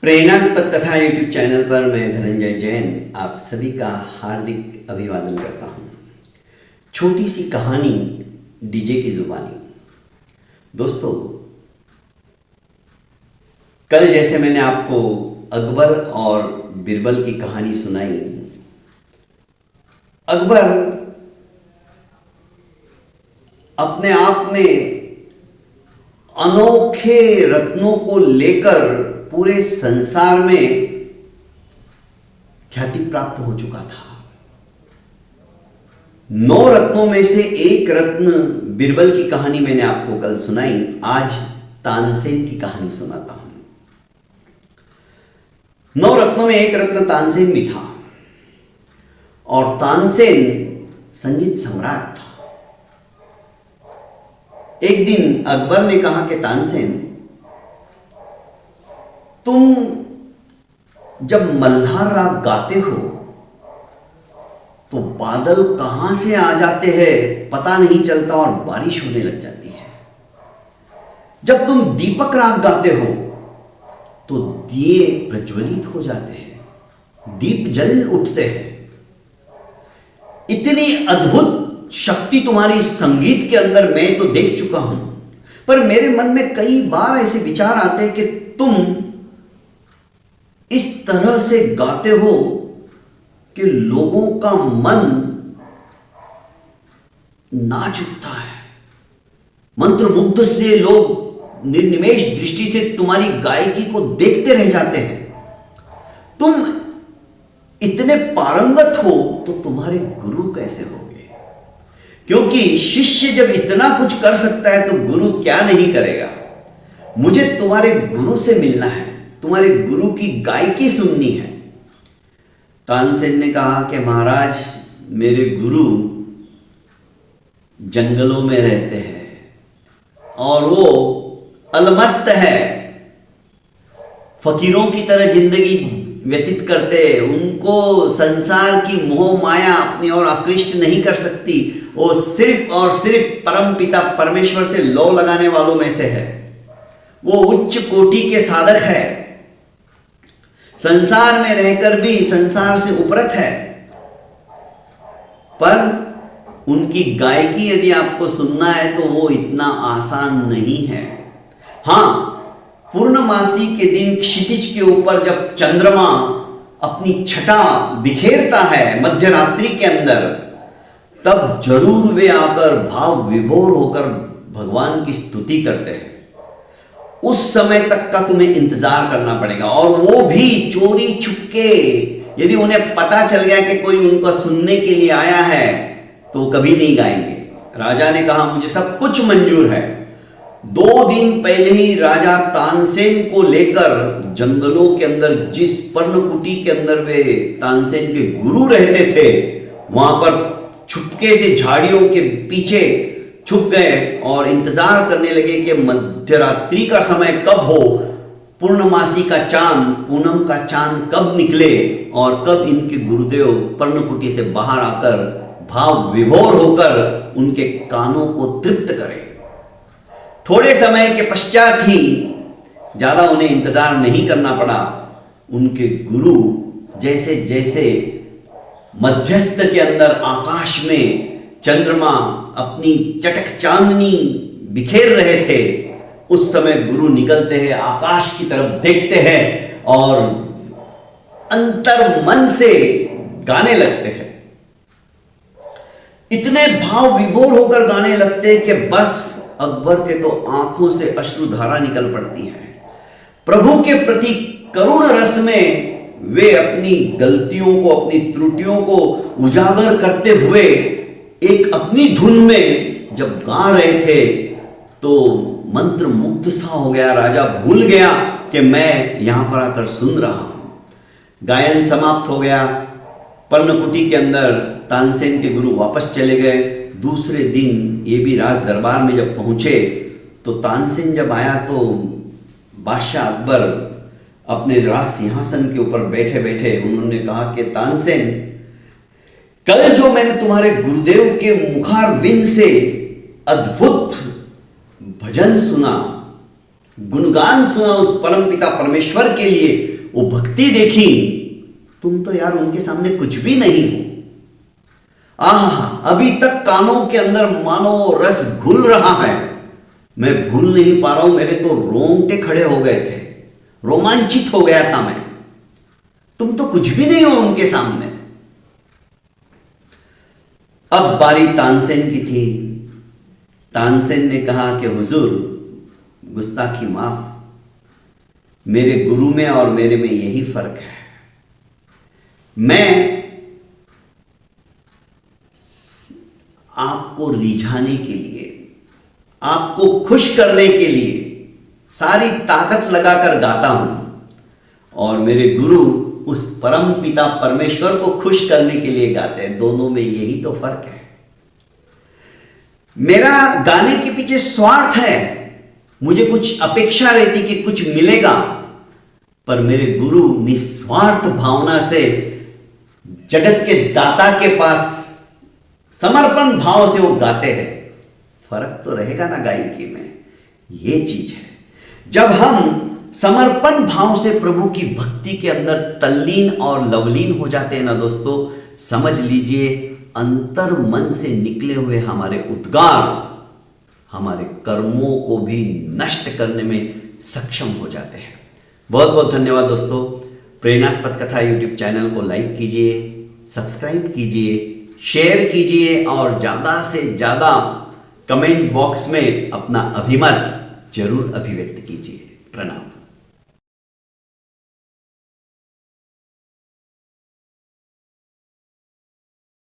प्रेरणास्पद कथा YouTube channel पर मैं धनंजय जैन आप सभी का हार्दिक अभिवादन करता हूँ। छोटी सी कहानी डीजे की जुबानी। दोस्तों, कल जैसे मैंने आपको अकबर और बिरबल की कहानी सुनाई। अकबर अपने आप में अनोखे रत्नों को लेकर पूरे संसार में ख्याति प्राप्त हो चुका था। 9 रत्नों में से एक रत्न बिरबल की कहानी मैंने आपको कल सुनाई। आज तानसेन की कहानी सुनाता हूं। 9 रत्नों में एक रत्न तानसेन भी था और तानसेन संगीत सम्राट था। एक दिन अकबर ने कहा कि तानसेन, तुम जब मल्हार राग गाते हो तो बादल कहां से आ जाते हैं पता नहीं चलता और बारिश होने लग जाती है। जब तुम दीपक राग गाते हो तो दिए प्रज्वलित हो जाते हैं, दीप जल उठते हैं। इतनी अद्भुत शक्ति तुम्हारी संगीत के अंदर मैं तो देख चुका हूं, पर मेरे मन में कई बार ऐसे विचार आते हैं कि तुम इस तरह से गाते हो कि लोगों का मन नाच उठता है। मंत्रमुग्ध से लोग निर्निमेष दृष्टि से तुम्हारी गायकी को देखते रह जाते हैं। तुम इतने पारंगत हो तो तुम्हारे गुरु कैसे होंगे? क्योंकि शिष्य जब इतना कुछ कर सकता है तो गुरु क्या नहीं करेगा। मुझे तुम्हारे गुरु से मिलना है, तुम्हारे गुरु की गायकी सुननी है। तानसेन ने कहा कि महाराज, मेरे गुरु जंगलों में रहते हैं और वो अलमस्त है, फकीरों की तरह जिंदगी व्यतीत करते हैं। उनको संसार की मोह माया अपनी ओर आकृष्ट नहीं कर सकती। वो सिर्फ और सिर्फ परम पिता परमेश्वर से लौ लगाने वालों में से है। वो उच्च कोटि के साधक है, संसार में रहकर भी संसार से उपरत है। पर उनकी गायकी यदि आपको सुनना है तो वो इतना आसान नहीं है। हां, पूर्णमासी के दिन क्षितिज के ऊपर जब चंद्रमा अपनी छटा बिखेरता है मध्य रात्रि के अंदर, तब जरूर वे आकर भाव विभोर होकर भगवान की स्तुति करते हैं। उस समय तक का तुम्हें इंतजार करना पड़ेगा, और वो भी चोरी छुपके। यदि उन्हें पता चल गया कि कोई उनको सुनने के लिए आया है तो कभी नहीं गाएंगे। राजा ने कहा, मुझे सब कुछ मंजूर है। 2 दिन पहले ही राजा तानसेन को लेकर जंगलों के अंदर, जिस पर्णकुटी के अंदर वे तानसेन के गुरु रहते थे, वहां पर छुपके से झाड़ियों के पीछे छुप गए और इंतजार करने लगे कि मध्यरात्रि का समय कब हो, पूर्णमासी का चांद, पूनम का चांद कब निकले और कब इनके गुरुदेव पर्णकुटी से बाहर आकर भाव विभोर होकर उनके कानों को तृप्त करें। थोड़े समय के पश्चात ही, ज्यादा उन्हें इंतजार नहीं करना पड़ा, उनके गुरु जैसे जैसे मध्यस्थ के अंदर आकाश में चंद्रमा अपनी चटक चांदनी बिखेर रहे थे, उस समय गुरु निकलते हैं, आकाश की तरफ देखते हैं और अंतर मन से गाने लगते हैं। इतने भाव विभोर होकर गाने लगते हैं कि बस अकबर के तो आंखों से अश्रुधारा निकल पड़ती है। प्रभु के प्रति करुण रस में वे अपनी गलतियों को, अपनी त्रुटियों को उजागर करते हुए एक अपनी धुन में जब गा रहे थे तो मंत्र मुग्ध सा हो गया। राजा भूल गया कि मैं यहां पर आकर सुन रहा हूं। गायन समाप्त हो गया। पर्णकुटी के अंदर तानसेन के गुरु वापस चले गए। दूसरे दिन ये भी राज दरबार में जब पहुंचे तो तानसेन जब आया तो बादशाह अकबर अपने राज सिंहासन के ऊपर बैठे बैठे उन्होंने कहा कि तानसेन, कल जो मैंने तुम्हारे गुरुदेव के मुखारविंद से अद्भुत भजन सुना, गुणगान सुना उस परमपिता परमेश्वर के लिए, वो भक्ति देखी, तुम तो यार उनके सामने कुछ भी नहीं हो। अभी तक कानों के अंदर मानो रस घुल रहा है, मैं भूल नहीं पा रहा हूं, मेरे तो रोंगटे खड़े हो गए थे, रोमांचित हो गया था मैं। तुम तो कुछ भी नहीं हो उनके सामने। अब बारी तानसेन की थी। तानसेन ने कहा कि हुजूर, गुस्ताखी माफ, मेरे गुरु में और मेरे में यही फर्क है। मैं आपको रिझाने के लिए, आपको खुश करने के लिए सारी ताकत लगाकर गाता हूं, और मेरे गुरु उस परम पिता परमेश्वर को खुश करने के लिए गाते हैं। दोनों में यही तो फर्क है। मेरा गाने के पीछे स्वार्थ है, मुझे कुछ अपेक्षा रहती कि कुछ मिलेगा, पर मेरे गुरु निस्वार्थ भावना से जगत के दाता के पास समर्पण भाव से वो गाते हैं। फर्क तो रहेगा ना गायकी में, ये चीज है। जब हम समर्पण भाव से प्रभु की भक्ति के अंदर तल्लीन और लवलीन हो जाते हैं ना दोस्तों, समझ लीजिए अंतर मन से निकले हुए हमारे उद्गार हमारे कर्मों को भी नष्ट करने में सक्षम हो जाते हैं। बहुत बहुत धन्यवाद दोस्तों। प्रेरणास्पद कथा यूट्यूब चैनल को लाइक कीजिए, सब्सक्राइब कीजिए, शेयर कीजिए और ज़्यादा से ज़्यादा कमेंट बॉक्स में अपना अभिमत जरूर अभिव्यक्त कीजिए। प्रणाम।